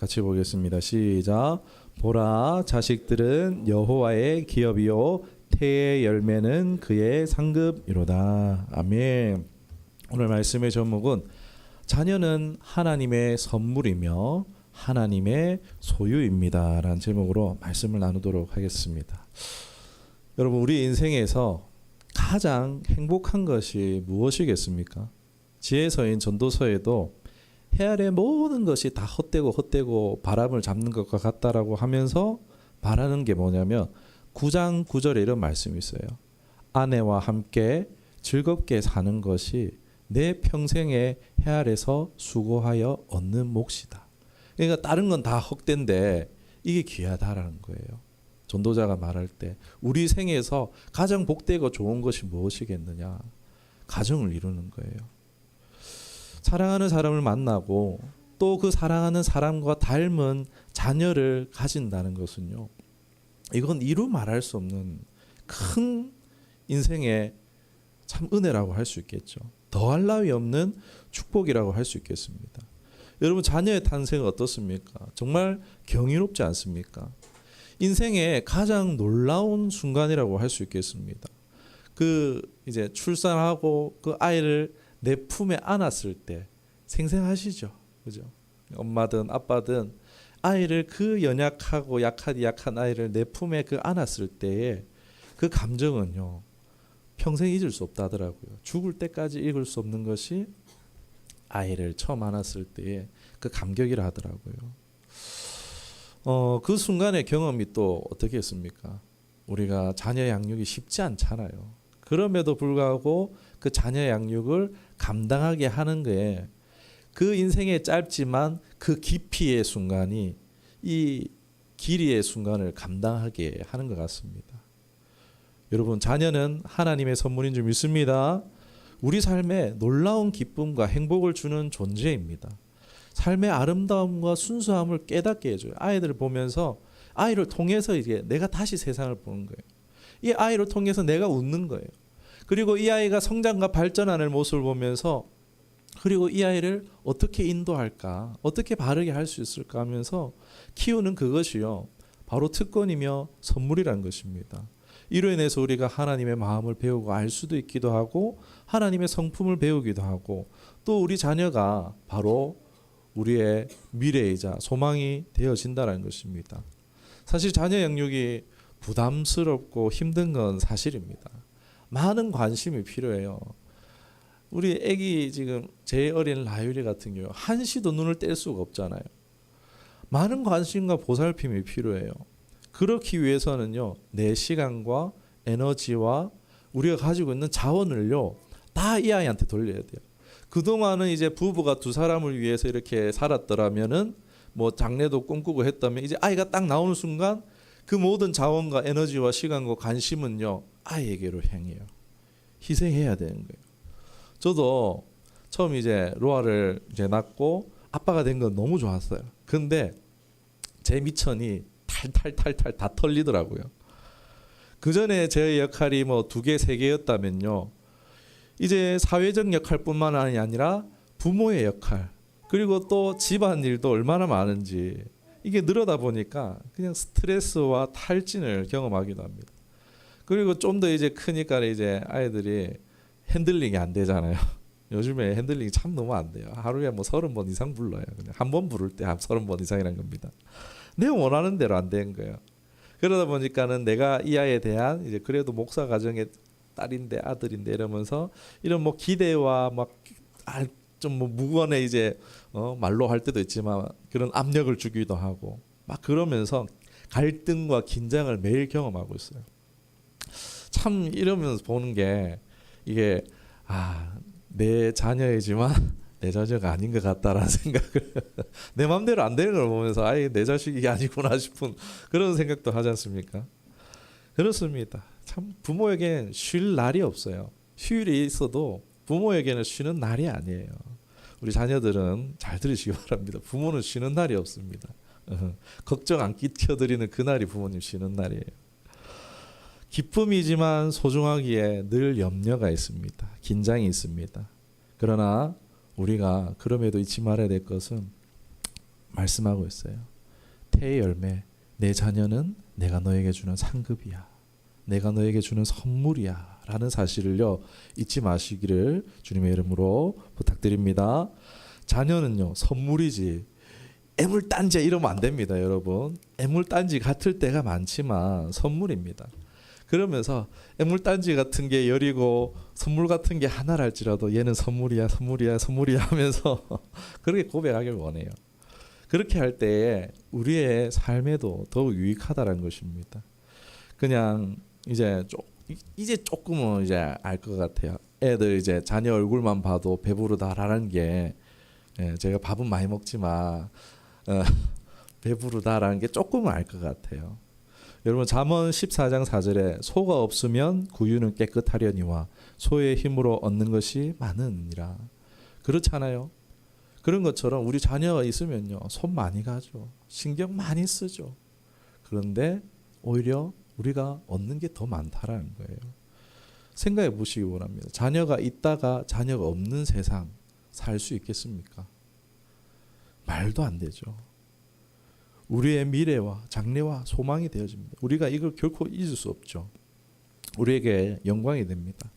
같이 보겠습니다. 시작. 보라, 자식들은 여호와의 기업이요 태의 열매는 그의 상급이로다. 아멘. 오늘 말씀의 제목은 자녀는 하나님의 선물이며 하나님의 소유입니다 라는 제목으로 말씀을 나누도록 하겠습니다. 여러분, 우리 인생에서 가장 행복한 것이 무엇이겠습니까? 지혜서인 전도서에도 해 아래 모든 것이 다 헛되고 바람을 잡는 것과 같다라고 하면서 말하는 게 뭐냐면 9장 9절에 이런 말씀이 있어요. 아내와 함께 즐겁게 사는 것이 내 평생에 해 아래서 수고하여 얻는 몫이다. 그러니까 다른 건 다 헛된데 이게 귀하다라는 거예요. 전도자가 말할 때 우리 생에서 가장 복되고 좋은 것이 무엇이겠느냐? 가정을 이루는 거예요. 사랑하는 사람을 만나고 또 그 사랑하는 사람과 닮은 자녀를 가진다는 것은요, 이건 이루 말할 수 없는 큰 인생의 참 은혜라고 할 수 있겠죠. 더할 나위 없는 축복이라고 할 수 있겠습니다. 여러분, 자녀의 탄생은 어떻습니까? 정말 경이롭지 않습니까? 인생의 가장 놀라운 순간이라고 할 수 있겠습니다. 이제 출산하고 그 아이를 내 품에 안았을 때 생생하시죠, 그죠? 엄마든 아빠든 아이를 그 연약하고 약한 아이를 내 품에 안았을 때의 그 감정은요, 평생 잊을 수 없다더라고요. 죽을 때까지 잊을 수 없는 것이 아이를 처음 안았을 때의 그 감격이라 하더라고요. 그 순간의 경험이 또 어떻게 했습니까? 우리가 자녀 양육이 쉽지 않잖아요. 그럼에도 불구하고 그 자녀 양육을 감당하게 하는 거에 그 인생의 짧지만 그 깊이의 순간이 이 길이의 순간을 감당하게 하는 것 같습니다. 여러분, 자녀는 하나님의 선물인 줄 믿습니다. 우리 삶에 놀라운 기쁨과 행복을 주는 존재입니다. 삶의 아름다움과 순수함을 깨닫게 해줘요. 아이들을 보면서 아이를 통해서 이제 내가 다시 세상을 보는 거예요. 이 아이를 통해서 내가 웃는 거예요. 그리고 이 아이가 성장과 발전하는 모습을 보면서 그리고 이 아이를 어떻게 인도할까, 어떻게 바르게 할 수 있을까 하면서 키우는 그것이요, 바로 특권이며 선물이라는 것입니다. 이로 인해서 우리가 하나님의 마음을 배우고 알 수도 있기도 하고 하나님의 성품을 배우기도 하고 또 우리 자녀가 바로 우리의 미래이자 소망이 되어진다는 것입니다. 사실 자녀 양육이 부담스럽고 힘든 건 사실입니다. 많은 관심이 필요해요. 우리 애기 지금 제일 어린 라유리 같은 경우 한시도 눈을 뗄 수가 없잖아요. 많은 관심과 보살핌이 필요해요. 그렇기 위해서는요, 내 시간과 에너지와 우리가 가지고 있는 자원을요, 다 이 아이한테 돌려야 돼요. 그동안은 이제 부부가 두 사람을 위해서 이렇게 살았더라면은 뭐 장래도 꿈꾸고 했다면 이제 아이가 딱 나오는 순간 그 모든 자원과 에너지와 시간과 관심은요, 아이에게로 향해요. 희생해야 되는 거예요. 저도 처음 이제 로아를 이제 낳고 아빠가 된 건 너무 좋았어요. 근데 제 미천이 탈탈 다 털리더라고요. 그 전에 제 역할이 뭐 2개, 3개였다면요, 이제 사회적 역할뿐만 아니라 부모의 역할, 그리고 또 집안일도 얼마나 많은지 이게 늘어다 보니까 그냥 스트레스와 탈진을 경험하기도 합니다. 그리고 좀 더 이제 크니까 이제 아이들이 핸들링이 안 되잖아요. 요즘에 핸들링이 참 너무 안 돼요. 하루에 뭐 30번 이상 불러요. 그냥 한 번 부를 때 한 30번 이상이란 겁니다. 내가 원하는 대로 안 되는 거예요. 그러다 보니까는 내가 이 아이에 대한 이제 그래도 목사 가정의 딸인데 아들인데 이러면서 이런 뭐 기대와 막 좀 뭐 무관해 이제 말로 할 때도 있지만 그런 압력을 주기도 하고 막 그러면서 갈등과 긴장을 매일 경험하고 있어요. 참 이러면서 보는 게 이게 내 자녀이지만 내 자녀가 아닌 것 같다라는 생각을 내 마음대로 안 되는 걸 보면서 아예 내 자식이 아니구나 싶은 그런 생각도 하지 않습니까? 그렇습니다. 참 부모에겐 쉴 날이 없어요. 휴일이 있어도 부모에게는 쉬는 날이 아니에요. 우리 자녀들은 잘 들으시기 바랍니다. 부모는 쉬는 날이 없습니다. 걱정 안 끼쳐드리는 그날이 부모님 쉬는 날이에요. 기쁨이지만 소중하기에 늘 염려가 있습니다. 긴장이 있습니다. 그러나 우리가 그럼에도 잊지 말아야 될 것은 말씀하고 있어요. 태의 열매, 내 자녀는 내가 너에게 주는 상급이야. 내가 너에게 주는 선물이야. 라는 사실을요, 잊지 마시기를 주님의 이름으로 부탁드립니다. 자녀는요, 선물이지 애물단지 이러면 안 됩니다, 여러분. 애물단지 같을 때가 많지만 선물입니다. 그러면서 애물단지 같은 게 열이고 선물 같은 게 하나랄지라도 얘는 선물이야, 선물이야, 선물이야 하면서 그렇게 고백하길 원해요. 그렇게 할 때에 우리의 삶에도 더욱 유익하다는 것입니다. 그냥 이제 조금은 이제 알 것 같아요. 애들 이제 자녀 얼굴만 봐도 배부르다라는 게, 제가 밥은 많이 먹지만 배부르다라는 게 조금은 알 것 같아요. 여러분, 잠언 14장 4절에 소가 없으면 구유는 깨끗하려니와 소의 힘으로 얻는 것이 많으니라. 그렇잖아요. 그런 것처럼 우리 자녀가 있으면요, 손 많이 가죠. 신경 많이 쓰죠. 그런데 오히려 우리가 얻는 게 더 많다라는 거예요. 생각해 보시기 원합니다. 자녀가 있다가 자녀가 없는 세상 살 수 있겠습니까? 말도 안 되죠. 우리의 미래와 장래와 소망이 되어집니다. 우리가 이걸 결코 잊을 수 없죠. 우리에게 영광이 됩니다.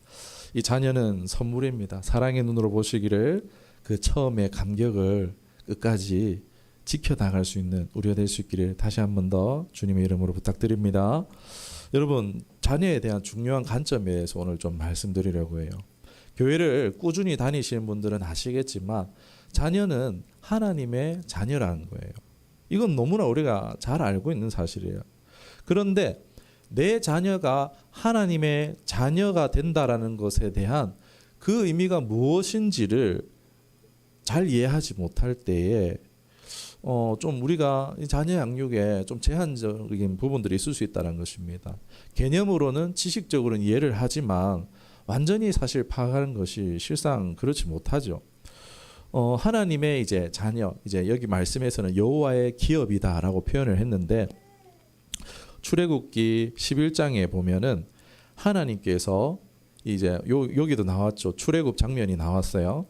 이 자녀는 선물입니다. 사랑의 눈으로 보시기를, 그 처음의 감격을 끝까지 지켜나갈 수 있는 우리가 될 수 있기를 다시 한 번 더 주님의 이름으로 부탁드립니다. 여러분, 자녀에 대한 중요한 관점에 대해서 오늘 좀 말씀드리려고 해요. 교회를 꾸준히 다니시는 분들은 아시겠지만 자녀는 하나님의 자녀라는 거예요. 이건 너무나 우리가 잘 알고 있는 사실이에요. 그런데 내 자녀가 하나님의 자녀가 된다라는 것에 대한 그 의미가 무엇인지를 잘 이해하지 못할 때에 좀 우리가 자녀 양육에 좀 제한적인 부분들이 있을 수 있다는 것입니다. 개념으로는 지식적으로는 이해를 하지만 완전히 사실 파악하는 것이 실상 그렇지 못하죠. 하나님의 이제 자녀, 이제 여기 말씀에서는 여호와의 기업이다라고 표현을 했는데, 출애굽기 11장에 보면은 하나님께서 이제 여기도 나왔죠. 출애굽 장면이 나왔어요.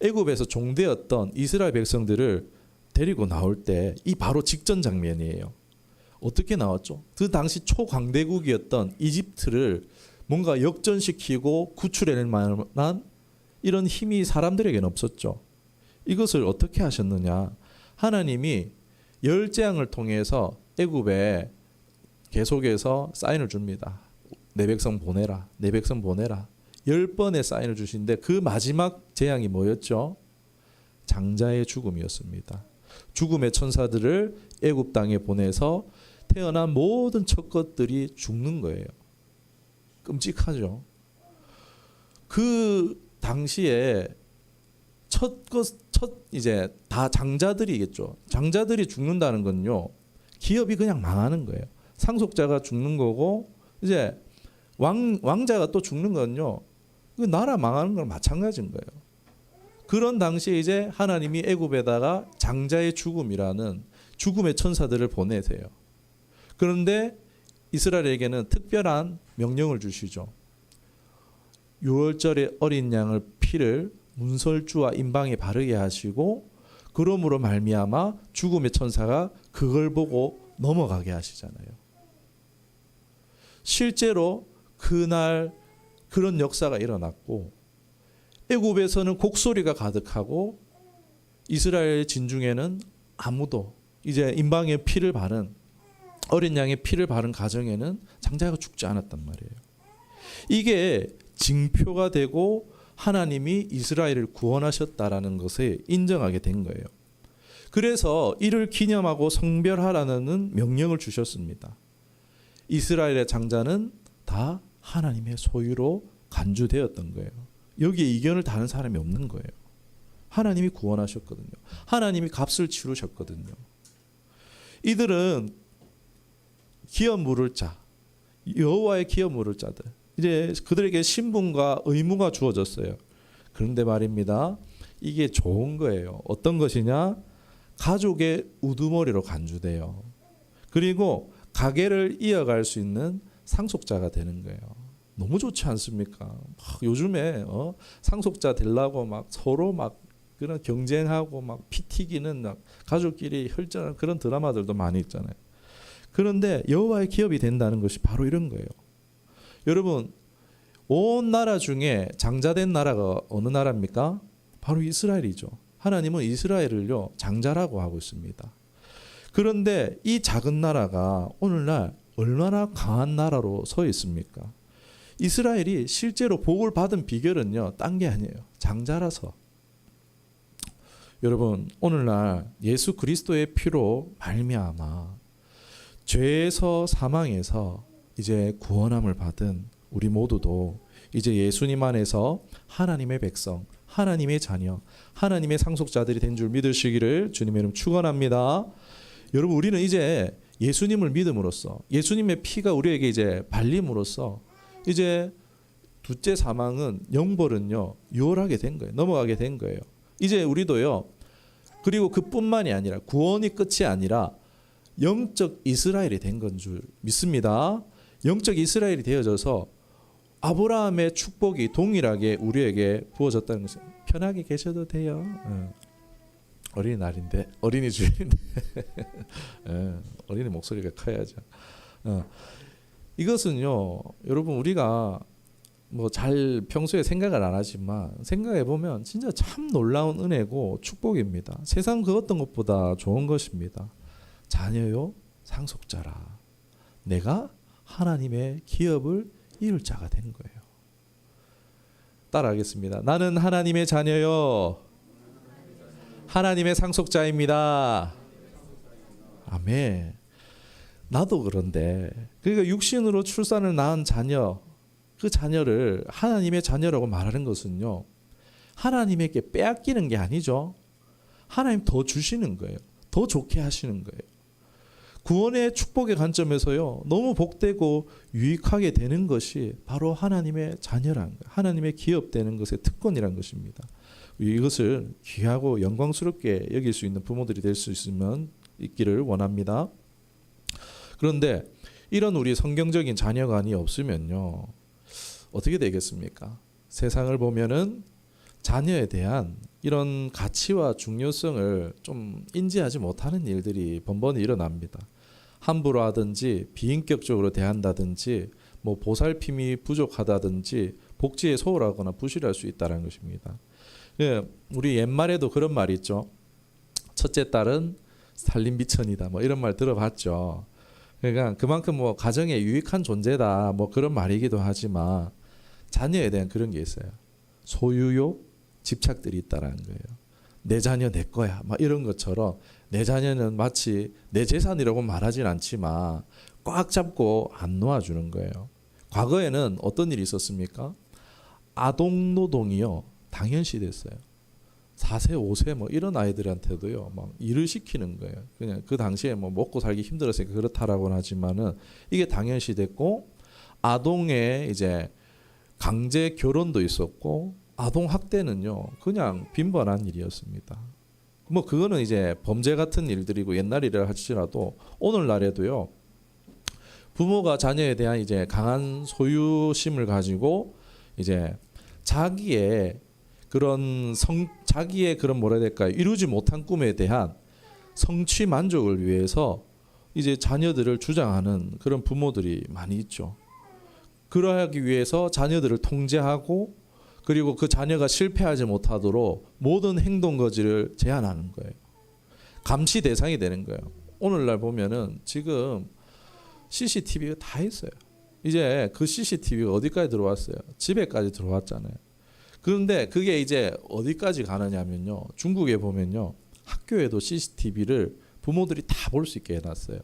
애굽에서 종되었던 이스라엘 백성들을 데리고 나올 때 이 바로 직전 장면이에요. 어떻게 나왔죠? 그 당시 초강대국이었던 이집트를 뭔가 역전시키고 구출해낼 만한 이런 힘이 사람들에게는 없었죠. 이것을 어떻게 하셨느냐? 하나님이 열 재앙을 통해서 애굽에 계속해서 사인을 줍니다. 내 백성 보내라, 내 백성 보내라. 10번의 사인을 주시는데 그 마지막 재앙이 뭐였죠? 장자의 죽음이었습니다. 죽음의 천사들을 애굽 땅에 보내서 태어난 모든 첫 것들이 죽는 거예요. 끔찍하죠. 그 당시에 이제 다 장자들이겠죠. 장자들이 죽는다는 건요, 기업이 그냥 망하는 거예요. 상속자가 죽는 거고, 이제 왕자가 또 죽는 건요, 그 나라 망하는 거랑 마찬가지인 거예요. 그런 당시에 이제 하나님이 애굽에다가 장자의 죽음이라는 죽음의 천사들을 보내세요. 그런데 이스라엘에게는 특별한 명령을 주시죠. 유월절에 어린 양을 피를 문설주와 임방에 바르게 하시고, 그러므로 말미암아 죽음의 천사가 그걸 보고 넘어가게 하시잖아요. 실제로 그날 그런 역사가 일어났고, 애굽에서는 곡소리가 가득하고 이스라엘 진중에는 아무도, 이제 임방에 피를 바른, 어린 양의 피를 바른 가정에는 장자가 죽지 않았단 말이에요. 이게 징표가 되고 하나님이 이스라엘을 구원하셨다라는 것을 인정하게 된 거예요. 그래서 이를 기념하고 성별하라는 명령을 주셨습니다. 이스라엘의 장자는 다 하나님의 소유로 간주되었던 거예요. 여기에 이견을 다는 사람이 없는 거예요. 하나님이 구원하셨거든요. 하나님이 값을 치르셨거든요. 이들은 기업 물을 자, 여호와의 기업 물을 자들, 이제 그들에게 신분과 의무가 주어졌어요. 그런데 말입니다, 이게 좋은 거예요. 어떤 것이냐? 가족의 우두머리로 간주돼요. 그리고 가계를 이어갈 수 있는 상속자가 되는 거예요. 너무 좋지 않습니까? 요즘에 상속자 되려고 막 서로 막 그런 경쟁하고 막 피 튀기는 막 가족끼리 혈전하는 그런 드라마들도 많이 있잖아요. 그런데 여호와의 기업이 된다는 것이 바로 이런 거예요. 여러분, 온 나라 중에 장자된 나라가 어느 나라입니까? 바로 이스라엘이죠. 하나님은 이스라엘을요 장자라고 하고 있습니다. 그런데 이 작은 나라가 오늘날 얼마나 강한 나라로 서 있습니까? 이스라엘이 실제로 복을 받은 비결은요 딴 게 아니에요. 장자라서. 여러분, 오늘날 예수 그리스도의 피로 말미암아 죄에서 사망에서 이제 구원함을 받은 우리 모두도 이제 예수님 안에서 하나님의 백성, 하나님의 자녀, 하나님의 상속자들이 된 줄 믿으시기를 주님의 이름 축원합니다. 여러분, 우리는 이제 예수님을 믿음으로써 예수님의 피가 우리에게 이제 발림으로써 이제 둘째 사망은 영벌은요 유월하게 된 거예요. 넘어가게 된 거예요. 이제 우리도요. 그리고 그뿐만이 아니라 구원이 끝이 아니라 영적 이스라엘이 된 건 줄 믿습니다. 영적 이스라엘이 되어져서 아브라함의 축복이 동일하게 우리에게 부어졌다는 것은 편하게 계셔도 돼요. 어린이날인데 어린이 주일인데 어린이 목소리가 커야죠. 이것은요 여러분 우리가 뭐 잘 평소에 생각을 안 하지만 생각해 보면 진짜 참 놀라운 은혜고 축복입니다. 세상 그 어떤 것보다 좋은 것입니다. 자녀요 상속자라. 내가 하나님의 기업을 이룰 자가 된 거예요. 따라하겠습니다. 나는 하나님의 자녀요 하나님의 상속자입니다. 아멘. 나도 그런데 그러니까 육신으로 출산을 낳은 자녀, 그 자녀를 하나님의 자녀라고 말하는 것은요 하나님에게 빼앗기는 게 아니죠. 하나님 더 주시는 거예요. 더 좋게 하시는 거예요. 구원의 축복의 관점에서요 너무 복되고 유익하게 되는 것이 바로 하나님의 자녀라는 거예요. 하나님의 기업되는 것의 특권이라는 것입니다. 이것을 귀하고 영광스럽게 여길 수 있는 부모들이 될 수 있기를 원합니다. 그런데 이런 우리 성경적인 자녀관이 없으면요 어떻게 되겠습니까? 세상을 보면은 자녀에 대한 이런 가치와 중요성을 좀 인지하지 못하는 일들이 번번이 일어납니다. 함부로 하든지 비인격적으로 대한다든지 뭐 보살핌이 부족하다든지 복지에 소홀하거나 부실할 수 있다는 것입니다. 우리 옛말에도 그런 말이 있죠. 첫째 딸은 살림미천이다. 뭐 이런 말 들어봤죠. 그러니까 그만큼 뭐 가정에 유익한 존재다. 뭐 그런 말이기도 하지만 자녀에 대한 그런 게 있어요. 소유욕, 집착들이 있다라는 거예요. 내 자녀 내 거야. 막 이런 것처럼 내 자녀는 마치 내 재산이라고 말하진 않지만 꽉 잡고 안 놓아주는 거예요. 과거에는 어떤 일이 있었습니까? 아동노동이요. 당연시 됐어요. 4세, 5세 뭐 이런 아이들한테도요. 막 일을 시키는 거예요. 그냥 그 당시에 뭐 먹고 살기 힘들었으니까 그렇다라고는 하지만은 이게 당연시 됐고 아동의 이제 강제 결혼도 있었고 아동 학대는요. 그냥 빈번한 일이었습니다. 뭐 그거는 이제 범죄 같은 일들이고 옛날 일이라 할지라도 오늘날에도요. 부모가 자녀에 대한 이제 강한 소유심을 가지고 이제 자기의 그런 뭐라 해야 될까요? 이루지 못한 꿈에 대한 성취 만족을 위해서 이제 자녀들을 주장하는 그런 부모들이 많이 있죠. 그러하기 위해서 자녀들을 통제하고 그리고 그 자녀가 실패하지 못하도록 모든 행동 거지를 제한하는 거예요. 감시 대상이 되는 거예요. 오늘날 보면은 지금 CCTV가 다 있어요. 이제 그 CCTV가 어디까지 들어왔어요? 집에까지 들어왔잖아요. 그런데 그게 이제 어디까지 가느냐면요. 중국에 보면요. 학교에도 CCTV를 부모들이 다 볼 수 있게 해놨어요.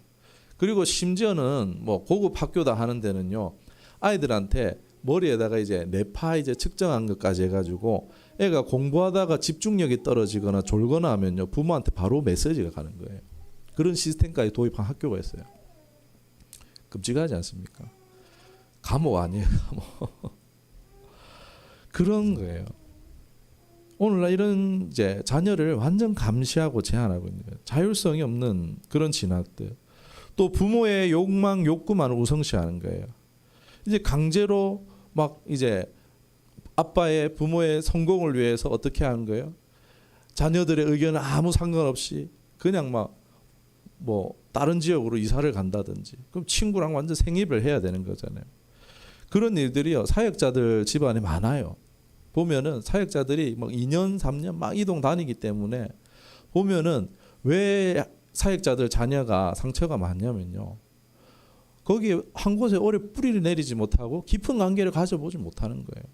그리고 심지어는 뭐 고급 학교다 하는 데는요. 아이들한테 머리에다가 이제 뇌파 이제 측정한 것까지 해가지고 애가 공부하다가 집중력이 떨어지거나 졸거나 하면요. 부모한테 바로 메시지가 가는 거예요. 그런 시스템까지 도입한 학교가 있어요. 끔찍하지 않습니까? 감옥 아니에요, 감옥. 그런 거예요. 오늘날 이런 이제 자녀를 완전 감시하고 제한하고 있는 거예요. 자율성이 없는 그런 진학들. 또 부모의 욕망, 욕구만을 우선시하는 거예요. 이제 강제로 막 이제 아빠의 부모의 성공을 위해서 어떻게 하는 거예요? 자녀들의 의견은 아무 상관없이 그냥 막 뭐 다른 지역으로 이사를 간다든지, 그럼 친구랑 완전 생입을 해야 되는 거잖아요. 그런 일들이요 사역자들 집안에 많아요. 보면은 사역자들이 막 2년 3년 막 이동 다니기 때문에 보면은 왜 사역자들 자녀가 상처가 많냐면요, 거기에 한 곳에 오래 뿌리를 내리지 못하고 깊은 관계를 가져보지 못하는 거예요.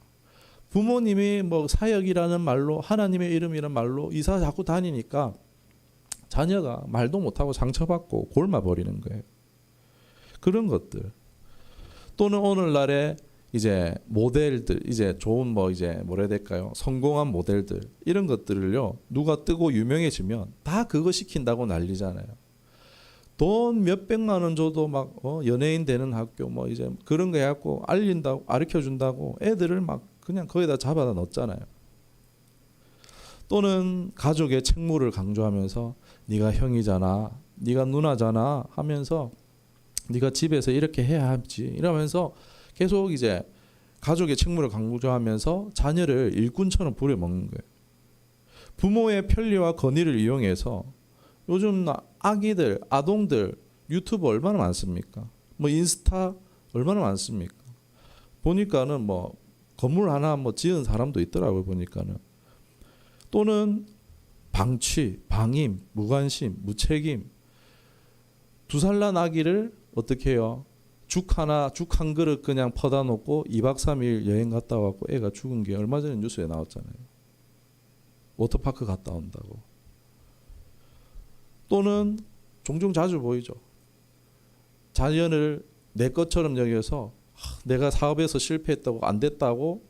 부모님이 뭐 사역이라는 말로, 하나님의 이름이라는 말로 이사 자꾸 다니니까 자녀가 말도 못하고 상처받고 골마버리는 거예요. 그런 것들. 또는 오늘날의 이제 모델들, 이제 좋은 뭐 이제 뭐라 해야 될까요? 성공한 모델들, 이런 것들을요 누가 뜨고 유명해지면 다 그거 시킨다고 난리잖아요. 돈 몇백만 원 줘도 막 연예인 되는 학교 뭐 이제 그런 거 해갖고 알린다고, 가르쳐 준다고 애들을 막 그냥 거기다 잡아다 넣었잖아요. 또는 가족의 책무를 강조하면서 네가 형이잖아, 네가 누나잖아 하면서 네가 집에서 이렇게 해야 하지 이러면서 계속 이제 가족의 책무를 강조하면서 자녀를 일꾼처럼 부려먹는 거예요. 부모의 편리와 권위를 이용해서 요즘 아기들, 아동들 유튜브 얼마나 많습니까? 뭐 인스타 얼마나 많습니까? 보니까는 뭐 건물 하나 뭐 지은 사람도 있더라고요. 보니까는. 또는 방치, 방임, 무관심, 무책임. 2살 난 아기를 어떻게 해요? 죽 한 그릇 그냥 퍼다 놓고 2박 3일 여행 갔다 왔고 애가 죽은 게 얼마 전에 뉴스에 나왔잖아요. 워터파크 갔다 온다고. 또는 종종 자주 보이죠. 자녀를 내 것처럼 여겨서 내가 사업에서 실패했다고 안 됐다고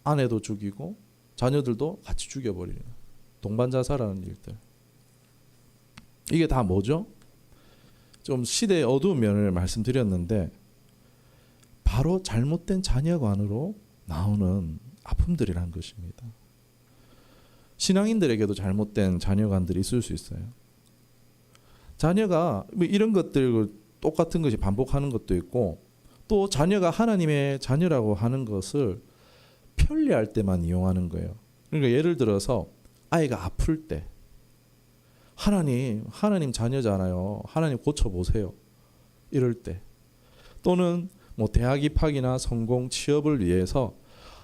아내도 죽이고 자녀들도 같이 죽여버리는 동반자살하는 일들. 이게 다 뭐죠? 좀 시대의 어두운 면을 말씀드렸는데 바로 잘못된 자녀관으로 나오는 아픔들이란 것입니다. 신앙인들에게도 잘못된 자녀관들이 있을 수 있어요. 자녀가 뭐 이런 것들 똑같은 것이 반복하는 것도 있고, 또 자녀가 하나님의 자녀라고 하는 것을 편리할 때만 이용하는 거예요. 그러니까 예를 들어서 아이가 아플 때 하나님 자녀잖아요. 하나님 고쳐보세요. 이럴 때. 또는 뭐 대학 입학이나 성공, 취업을 위해서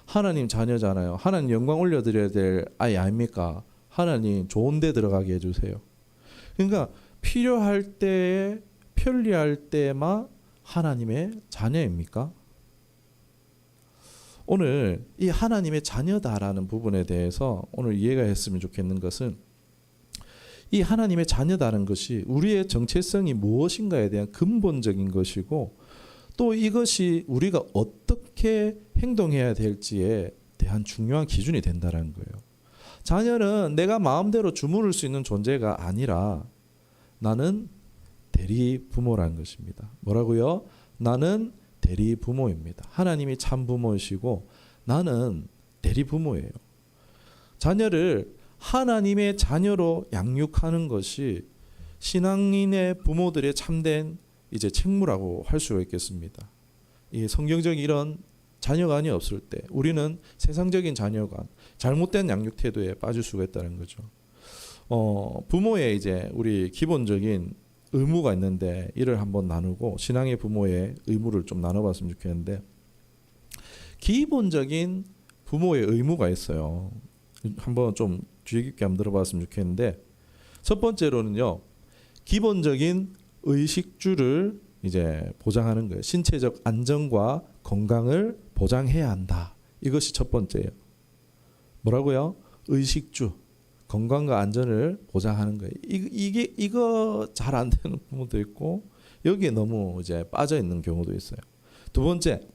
하나님 자녀잖아요. 하나님 영광 올려드려야 될 아이 아닙니까? 하나님 좋은 데 들어가게 해주세요. 그러니까 필요할 때에 편리할 때만 하나님의 자녀입니까? 오늘 이 하나님의 자녀다라는 부분에 대해서 오늘 이해가 했으면 좋겠는 것은, 이 하나님의 자녀다는 것이 우리의 정체성이 무엇인가에 대한 근본적인 것이고, 또 이것이 우리가 어떻게 행동해야 될지에 대한 중요한 기준이 된다는 거예요. 자녀는 내가 마음대로 주무를 수 있는 존재가 아니라 나는 대리 부모라는 것입니다. 뭐라고요? 나는 대리 부모입니다. 하나님이 참 부모이시고 나는 대리 부모예요. 자녀를 하나님의 자녀로 양육하는 것이 신앙인의 부모들의 참된 이제 책무라고 할 수가 있겠습니다. 이 성경적인 이런 자녀관이 없을 때 우리는 세상적인 자녀관, 잘못된 양육 태도에 빠질 수가 있다는 거죠. 부모의 이제 우리 기본적인 의무가 있는데 이를 한번 나누고 신앙의 부모의 의무를 좀 나눠봤으면 좋겠는데, 기본적인 부모의 의무가 있어요. 한번 좀 주의 깊게 한번 들어봤으면 좋겠는데, 첫 번째로는요, 기본적인 의식주를 이제 보장하는 거예요. 신체적 안정과 건강을 보장해야 한다. 이것이 첫 번째예요. 뭐라고요? 의식주, 건강과 안전을 보장하는 거예요. 이거 잘 안 되는 부모도 있고 여기에 너무 이제 빠져 있는 경우도 있어요. 두 번째,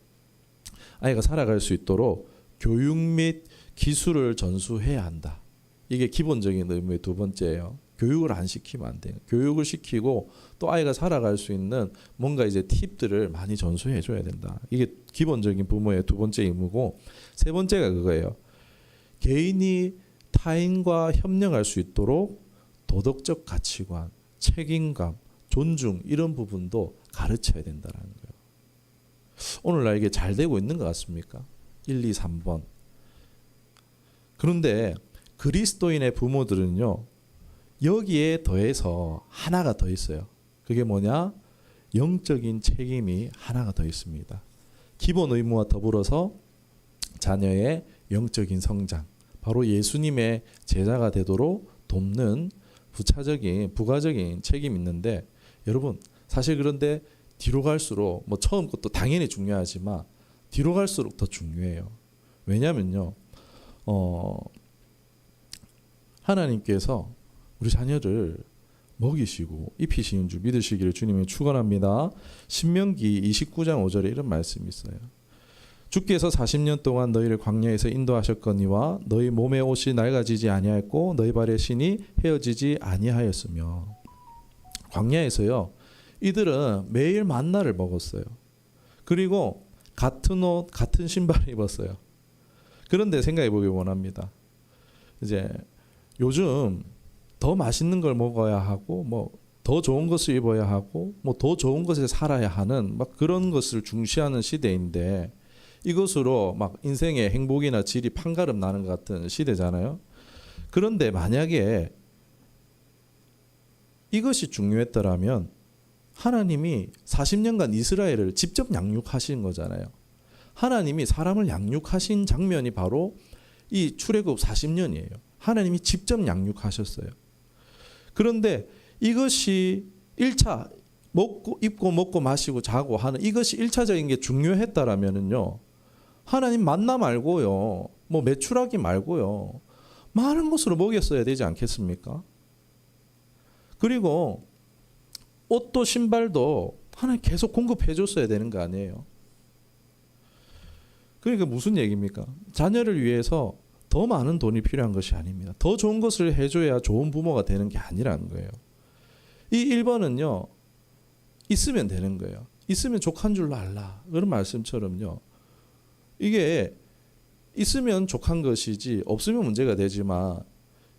아이가 살아갈 수 있도록 교육 및 기술을 전수해야 한다. 이게 기본적인 의무의 두 번째예요. 교육을 안 시키면 안 돼요. 교육을 시키고 또 아이가 살아갈 수 있는 뭔가 이제 팁들을 많이 전수해 줘야 된다. 이게 기본적인 부모의 두 번째 의무고, 세 번째가 그거예요. 개인이 타인과 협력할 수 있도록 도덕적 가치관, 책임감, 존중 이런 부분도 가르쳐야 된다는 거예요. 오늘날 이게 잘 되고 있는 것 같습니까? 1, 2, 3번. 그런데 그리스도인의 부모들은요, 여기에 더해서 하나가 더 있어요. 그게 뭐냐? 영적인 책임이 하나가 더 있습니다. 기본 의무와 더불어서 자녀의 영적인 성장, 바로 예수님의 제자가 되도록 돕는 부가적인 책임이 있는데, 여러분 사실 그런데 뒤로 갈수록 뭐 처음 것도 당연히 중요하지만 뒤로 갈수록 더 중요해요. 왜냐면요, 하나님께서 우리 자녀를 먹이시고 입히시는 줄 믿으시기를 주님이 축원합니다. 신명기 29장 5절에 이런 말씀이 있어요. 주께서 40년 동안 너희를 광야에서 인도하셨거니와 너희 몸의 옷이 낡아지지 아니하였고 너희 발의 신이 헤어지지 아니하였으며. 광야에서요, 이들은 매일 만나를 먹었어요. 그리고 같은 옷, 같은 신발을 입었어요. 그런데 생각해 보기 원합니다. 이제 요즘 더 맛있는 걸 먹어야 하고, 뭐 더 좋은 것을 입어야 하고, 뭐 더 좋은 것에 살아야 하는 막 그런 것을 중시하는 시대인데, 이것으로 막 인생의 행복이나 질이 판가름 나는 것 같은 시대잖아요. 그런데 만약에 이것이 중요했더라면 하나님이 40년간 이스라엘을 직접 양육하신 거잖아요. 하나님이 사람을 양육하신 장면이 바로 이 출애굽 40년이에요. 하나님이 직접 양육하셨어요. 그런데 이것이 1차 입고 먹고 마시고 자고 하는 이것이 1차적인 게 중요했다라면은요, 하나님 만나 말고요, 뭐 메추라기 말고요, 많은 것으로 먹였어야 되지 않겠습니까? 그리고 옷도 신발도 하나님 계속 공급해 줬어야 되는 거 아니에요? 그러니까 무슨 얘기입니까? 자녀를 위해서 더 많은 돈이 필요한 것이 아닙니다. 더 좋은 것을 해줘야 좋은 부모가 되는 게 아니라는 거예요. 이 1번은요, 있으면 되는 거예요. 있으면 족한 줄로 알라. 그런 말씀처럼요, 이게 있으면 족한 것이지 없으면 문제가 되지만,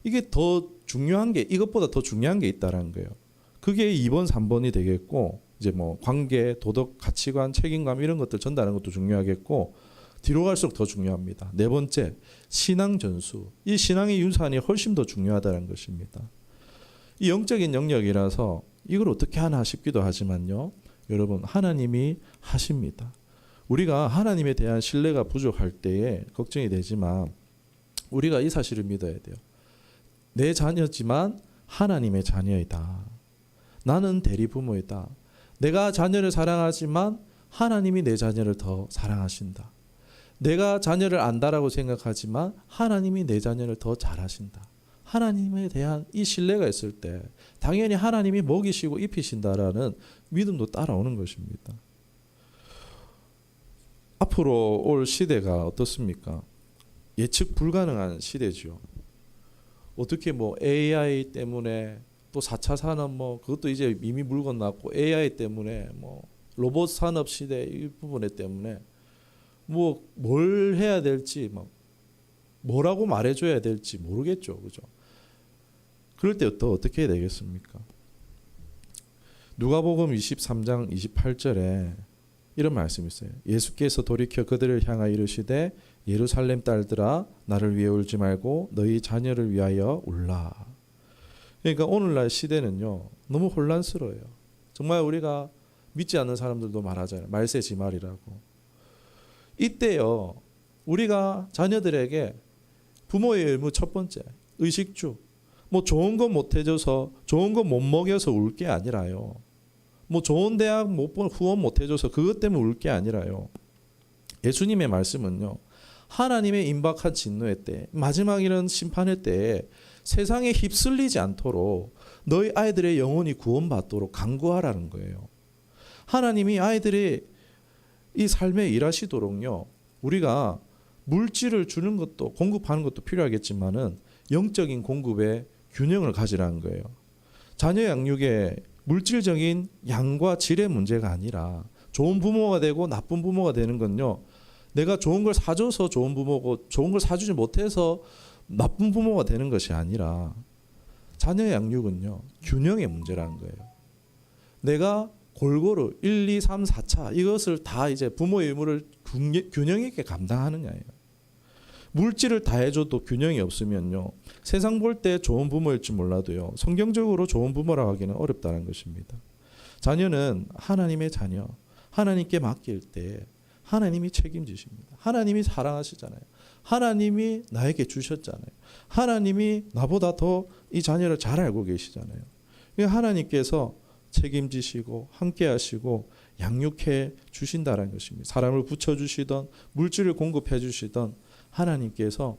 이게 더 중요한 게, 이것보다 더 중요한 게 있다는 거예요. 그게 2번, 3번이 되겠고, 이제 뭐 관계, 도덕, 가치관, 책임감 이런 것들 전달하는 것도 중요하겠고, 뒤로 갈수록 더 중요합니다. 4번째, 신앙 전수. 이 신앙의 유산이 훨씬 더 중요하다는 것입니다. 이 영적인 영역이라서 이걸 어떻게 하나 싶기도 하지만요, 여러분 하나님이 하십니다. 우리가 하나님에 대한 신뢰가 부족할 때에 걱정이 되지만 우리가 이 사실을 믿어야 돼요. 내 자녀지만 하나님의 자녀이다. 나는 대리부모이다. 내가 자녀를 사랑하지만 하나님이 내 자녀를 더 사랑하신다. 내가 자녀를 안다라고 생각하지만 하나님이 내 자녀를 더 잘하신다. 하나님에 대한 이 신뢰가 있을 때 당연히 하나님이 먹이시고 입히신다라는 믿음도 따라오는 것입니다. 앞으로 올 시대가 어떻습니까? 예측 불가능한 시대죠. 어떻게 뭐 AI 때문에 또 4차 산업 뭐 그것도 이제 이미 물 건넜고, AI 때문에 뭐 로봇 산업 시대 이 부분에 때문에 뭐 뭘 해야 될지, 막 뭐라고 말해줘야 될지 모르겠죠, 그죠? 그럴 때 또 어떻게 해야 되겠습니까? 누가복음 23장 28절에 이런 말씀이 있어요. 예수께서 돌이켜 그들을 향하여 이르시되 예루살렘 딸들아 나를 위해 울지 말고 너희 자녀를 위하여 울라. 그러니까 오늘날 시대는요, 너무 혼란스러워요. 정말 우리가 믿지 않는 사람들도 말하잖아요. 말세지말이라고. 이때요, 우리가 자녀들에게 부모의 의무 첫 번째, 의식주. 뭐 좋은 거 못 해줘서, 좋은 거 못 먹여서 울 게 아니라요. 뭐 좋은 대학 후원 못 해줘서 그것 때문에 울 게 아니라요. 예수님의 말씀은요, 하나님의 임박한 진노의 때, 마지막 이런 심판의 때에 세상에 휩쓸리지 않도록 너희 아이들의 영혼이 구원받도록 간구하라는 거예요. 하나님이 아이들이 이 삶에 일하시도록요, 우리가 물질을 주는 것도 공급하는 것도 필요하겠지만은 영적인 공급에 균형을 가지라는 거예요. 자녀 양육에 물질적인 양과 질의 문제가 아니라, 좋은 부모가 되고 나쁜 부모가 되는 건요, 내가 좋은 걸 사줘서 좋은 부모고 좋은 걸 사주지 못해서 나쁜 부모가 되는 것이 아니라, 자녀 양육은요 균형의 문제라는 거예요. 내가 골고루 1, 2, 3, 4차 이것을 다 이제 부모의 의무를 균형 있게 감당하느냐예요. 물질을 다 해줘도 균형이 없으면요. 세상 볼 때 좋은 부모일지 몰라도요. 성경적으로 좋은 부모라고 하기는 어렵다는 것입니다. 자녀는 하나님의 자녀, 하나님께 맡길 때 하나님이 책임지십니다. 하나님이 사랑하시잖아요. 하나님이 나에게 주셨잖아요. 하나님이 나보다 더 이 자녀를 잘 알고 계시잖아요. 하나님께서 책임지시고 함께 하시고 양육해 주신다는 것입니다. 사람을 붙여주시던 물질을 공급해 주시던 하나님께서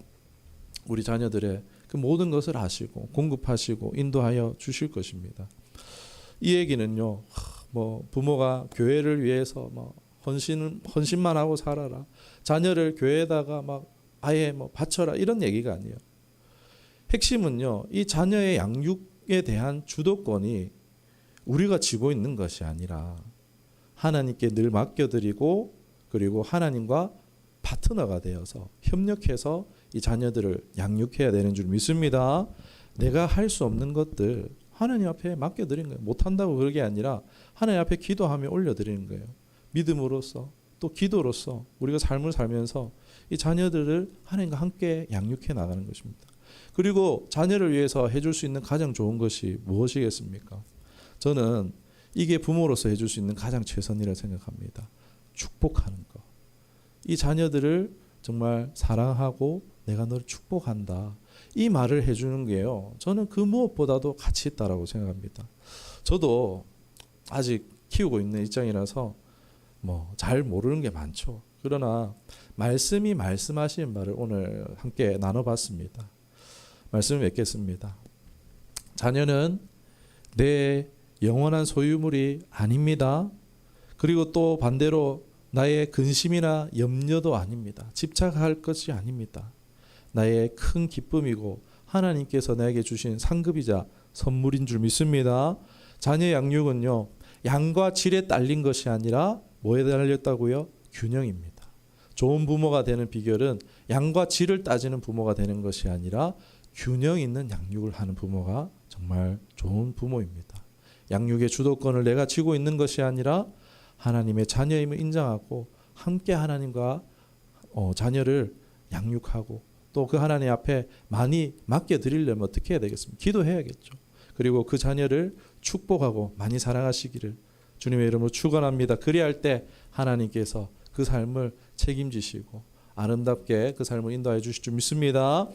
우리 자녀들의 그 모든 것을 아시고 공급하시고 인도하여 주실 것입니다. 이 얘기는요, 뭐 부모가 교회를 위해서 뭐 헌신만 하고 살아라, 자녀를 교회에다가 막 아예 뭐 바쳐라, 이런 얘기가 아니에요. 핵심은요, 이 자녀의 양육에 대한 주도권이 우리가 쥐고 있는 것이 아니라 하나님께 늘 맡겨드리고, 그리고 하나님과 파트너가 되어서 협력해서 이 자녀들을 양육해야 되는 줄 믿습니다. 내가 할 수 없는 것들 하나님 앞에 맡겨드린 거예요. 못한다고 그런 게 아니라 하나님 앞에 기도하며 올려드리는 거예요. 믿음으로써 또 기도로써 우리가 삶을 살면서 이 자녀들을 하나님과 함께 양육해 나가는 것입니다. 그리고 자녀를 위해서 해줄 수 있는 가장 좋은 것이 무엇이겠습니까? 저는 이게 부모로서 해줄 수 있는 가장 최선이라고 생각합니다. 축복하는 것. 이 자녀들을 정말 사랑하고 내가 너를 축복한다, 이 말을 해주는 게요, 저는 그 무엇보다도 가치 있다라고 생각합니다. 저도 아직 키우고 있는 입장이라서 뭐 잘 모르는 게 많죠. 그러나 말씀이 말씀하시는 말을 오늘 함께 나눠봤습니다. 말씀을 맺겠습니다. 자녀는 내 영원한 소유물이 아닙니다. 그리고 또 반대로 나의 근심이나 염려도 아닙니다. 집착할 것이 아닙니다. 나의 큰 기쁨이고 하나님께서 나에게 주신 상급이자 선물인 줄 믿습니다. 자녀 양육은요, 양과 질에 딸린 것이 아니라 뭐에 달렸다고요? 균형입니다. 좋은 부모가 되는 비결은 양과 질을 따지는 부모가 되는 것이 아니라 균형 있는 양육을 하는 부모가 정말 좋은 부모입니다. 양육의 주도권을 내가 쥐고 있는 것이 아니라 하나님의 자녀임을 인정하고 함께 하나님과 자녀를 양육하고 또 그 하나님 앞에 많이 맡겨드리려면 어떻게 해야 되겠습니까? 기도해야겠죠. 그리고 그 자녀를 축복하고 많이 사랑하시기를 주님의 이름으로 축원합니다. 그리할 때 하나님께서 그 삶을 책임지시고 아름답게 그 삶을 인도해 주실 줄 믿습니다.